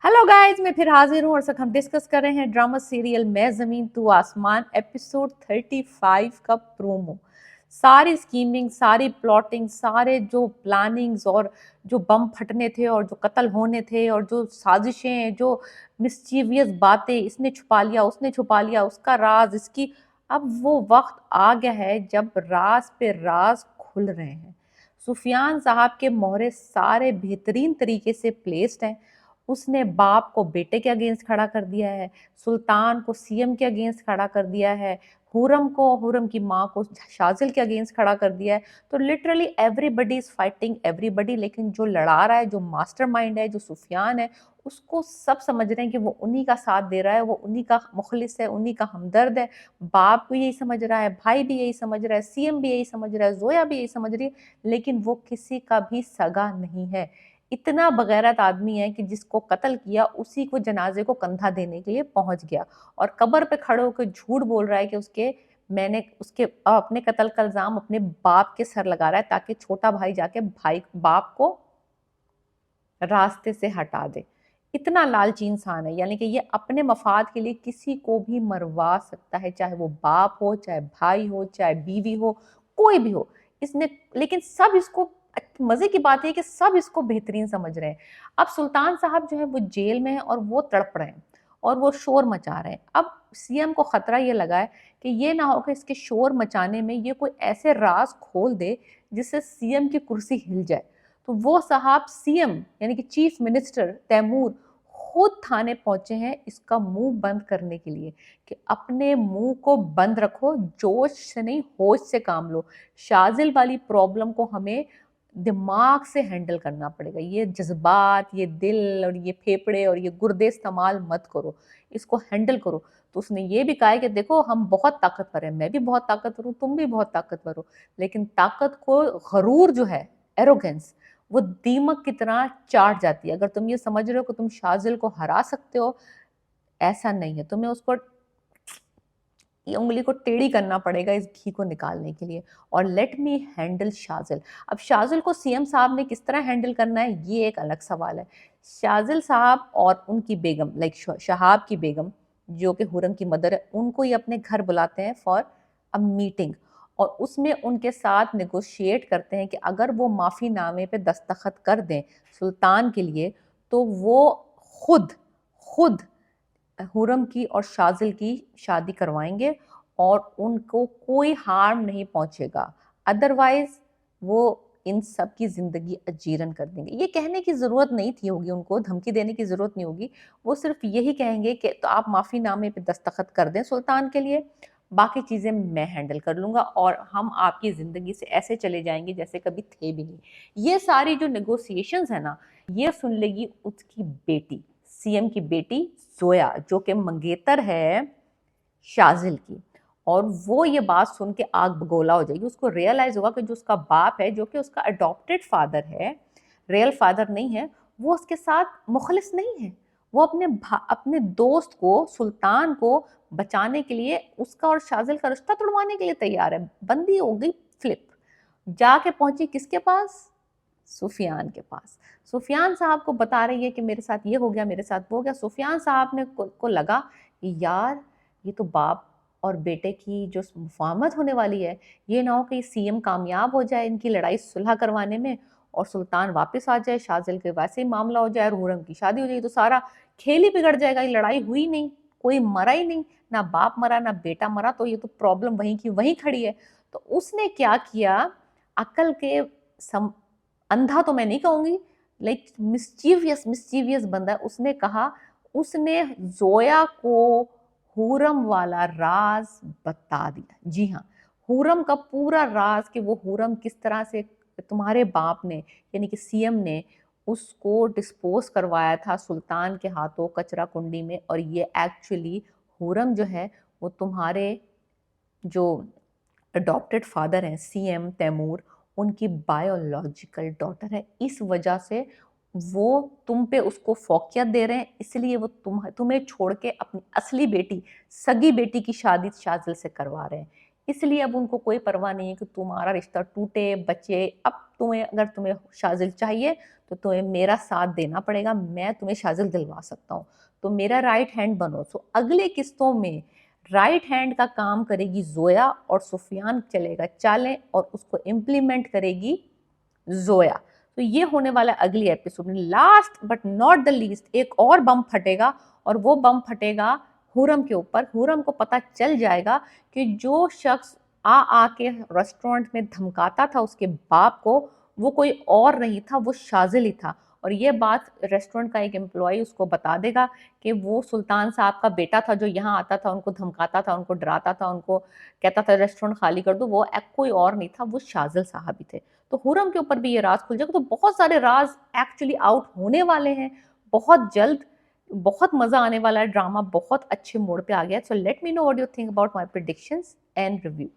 Hello guys, मैं फिर हाजिर हूँ और हम डिस्कस कर रहे हैं ड्रामा सीरियल मैं ज़मीन तू आसमान एपिसोड 35 का प्रोमो। सारी स्कीमिंग, सारी प्लॉटिंग, सारे जो प्लानिंग्स और जो बम फटने थे और जो कत्ल होने थे और जो साजिशें, जो मिस्चीवियस बातें, इसने छुपा लिया, उसने छुपा लिया, उसका राज, इसकी। अब वो वक्त आ गया है जब राज पे राज खुल रहे हैं। सुफियान साहब के मोहरे सारे बेहतरीन तरीके से प्लेस्ड हैं। उसने बाप को बेटे के अगेंस्ट खड़ा कर दिया है, सुल्तान को सीएम के अगेंस्ट खड़ा कर दिया है, हुरम की माँ को शाजिल के अगेंस्ट खड़ा कर दिया है। तो literally everybody is fighting everybody, लेकिन जो लड़ा रहा है, जो मास्टरमाइंड है, जो सुफियान है, उसको सब समझ रहे हैं कि वो उन्हीं का साथ दे रहा है, वो उन्हीं का मुखलिस है, उन्हीं का हमदर्द है। बाप भी यही समझ रहा है, भाई भी यही समझ रहा है, सीएम भी यही समझ रहा है, जोया भी यही समझ रही है, लेकिन वो किसी का भी सगा नहीं है। इतना बगैरत आदमी है कि जिसको कत्ल किया उसी को जनाजे को कंधा देने के लिए पहुंच गया और कब्र पे खड़े होकर झूठ बोल रहा है कि मैंने उसके अपने कत्ल का इल्जाम अपने बाप के सर लगा रहा है ताकि छोटा भाई जाके भाई बाप को रास्ते से हटा दे। इतना लालची इंसान है, यानी कि ये अपने मफाद के लिए किसी को भी मरवा सकता है, चाहे वो बाप हो, चाहे भाई हो, चाहे बीवी हो, कोई भी हो। इसने लेकिन सब इसको, मजे की बात है कि सब इसको बेहतरीन समझ रहे हैं। अब सुल्तान साहब जो है वो जेल में है और वो तड़प रहे हैं और वो शोर मचा रहे हैं। अब सीएम को खतरा ये लगा है कि ये ना हो कि इसके शोर मचाने में ये कोई ऐसे राज खोल दे जिससे सीएम की कुर्सी हिल जाए। तो वो साहब सीएम यानी कि चीफ मिनिस्टर तैमूर खुद थाने पहुंचे हैं इसका मुंह बंद करने के लिए कि अपने मुंह को बंद रखो, जोश से नहीं होश से काम लो। शाजिल वाली प्रॉब्लम को हमें दिमाग से हैंडल करना पड़ेगा। ये जज्बात, ये दिल और ये फेफड़े और ये गुर्दे इस्तेमाल मत करो, इसको हैंडल करो। तो उसने ये भी कहा है कि देखो हम बहुत ताकतवर हैं, मैं भी बहुत ताकतवर हूँ, तुम भी बहुत ताकतवर हो, लेकिन ताकत को गरूर जो है, एरोगेंस, वो दीमक की तरह चाट जाती है। अगर तुम ये समझ रहे हो कि तुम शाजिल को हरा सकते हो, ऐसा नहीं है। तुम्हें उसको ये उंगली को टेढ़ी करना पड़ेगा इस घी को निकालने के लिए। और लेट मी हैंडल शाजिल। अब शाजिल को सीएम साहब ने किस तरह हैंडल करना है ये एक अलग सवाल है। शाजिल साहब और उनकी बेगम, लाइक शहाब की बेगम जो कि हुरम की मदर है, उनको ये अपने घर बुलाते हैं फॉर अ मीटिंग और उसमें उनके साथ नेगोशिएट करते हैं कि अगर वो माफ़ी नामे पे दस्तखत कर दें सुल्तान के लिए तो वो खुद खुद हुरम की और शाजिल की शादी करवाएंगे और उनको कोई हार्म नहीं पहुंचेगा। अदरवाइज वो इन सब की जिंदगी अजीरन कर देंगे। ये कहने की जरूरत नहीं थी होगी, उनको धमकी देने की जरूरत नहीं होगी। वो सिर्फ यही कहेंगे कि तो आप माफी नामे पे दस्तखत कर दें सुल्तान के लिए, बाकी चीजें मैं हैंडल कर लूंगा और हम आपकी जिंदगी से ऐसे चले जाएंगे जैसे कभी थे भी नहीं। ये सारी जो नेगोशिएशंस है ना, ये सुन लेगी उसकी बेटी, सीएम की बेटी जोया, जो कि मंगेतर है शाजिल की। और वो ये बात सुन के आग बगोला हो जाएगी। उसको रियलाइज होगा कि जो उसका बाप है, जो कि उसका अडॉप्टेड फादर है, रियल फादर नहीं है, वो उसके साथ मुखलिस नहीं है। वो अपने दोस्त को, सुल्तान को बचाने के लिए उसका और शाजिल का रिश्ता तोड़वाने के लिए तैयार है। बंदी हो गई फ्लिप। जाके पहुंची किसके पास? सुफियान के पास। सुफियान साहब को बता रही है कि मेरे साथ ये हो गया, मेरे साथ वो हो गया। सुफियान साहब ने को लगा कि यार ये तो बाप और बेटे की जो मुफाहमत होने वाली है, ये ना हो कि सीएम कामयाब हो जाए इनकी लड़ाई सुलह करवाने में और सुल्तान वापस आ जाए, शाजिल के वैसे ही मामला हो जाए और हुरम की शादी हो जाएगी, तो सारा खेल ही बिगड़ जाएगा। ये लड़ाई हुई नहीं, कोई मरा ही नहीं, ना बाप मरा ना बेटा मरा, तो ये तो प्रॉब्लम वहीं की वहीं खड़ी है। तो उसने क्या किया, अकल के अंधा तो मैं नहीं कहूंगी, लाइक मिस्चीवियस बंदा है। उसने कहा, उसने जोया को हुरम वाला राज बता दिया। जी हाँ, हुरम का पूरा राज कि वो हुरम किस तरह से तुम्हारे बाप ने यानी कि सीएम ने उसको डिस्पोज करवाया था सुल्तान के हाथों कचरा कुंडी में, और ये एक्चुअली हुरम जो है वो तुम्हारे जो अडॉप्टेड फादर हैं सीएम तैमूर, उनकी बायोलॉजिकल डॉटर है। इस वजह से वो तुम पे उसको फौकियत दे रहे हैं, इसलिए वो तुम्हें छोड़ के अपनी असली बेटी, सगी बेटी की शादी शाजिल से करवा रहे हैं। इसलिए अब उनको कोई परवाह नहीं है कि तुम्हारा रिश्ता टूटे बचे। अब तुम्हें, अगर तुम्हें शाजिल चाहिए تو تمہیں میرا ساتھ دینا پڑے گا, میں تمہیں شازل دلوا سکتا ہوں, تو میرا رائٹ ہینڈ بنو. سو اگلے قسطوں میں رائٹ ہینڈ کا کام کرے گی زویا اور سفیان چلے گا چالیں اور اس کو امپلیمنٹ کرے گی زویا. تو یہ ہونے والا اگلی ایپیسوڈ میں. Last but not the least ایک اور بم پھٹے گا, اور وہ بم پھٹے گا حورم کے اوپر. حورم کو پتہ چل جائے گا کہ جو شخص آ کے ریسٹورنٹ میں دھمکاتا تھا اس کے باپ کو, وہ کوئی اور نہیں تھا, وہ شازل ہی تھا. اور یہ بات ریسٹورنٹ کا ایک امپلائی اس کو بتا دے گا کہ وہ سلطان صاحب کا بیٹا تھا جو یہاں آتا تھا, ان کو دھمکاتا تھا, ان کو ڈراتا تھا, ان کو کہتا تھا ریسٹورنٹ خالی کر دو, وہ کوئی اور نہیں تھا, وہ شازل صاحب ہی تھے. تو حورم کے اوپر بھی یہ راز کھل جائے گا. تو بہت سارے راز ایکچولی آؤٹ ہونے والے ہیں بہت جلد. بہت مزہ آنے والا ہے, ڈرامہ بہت اچھے موڑ پہ آ گیا. So let me know what you think about my predictions and review.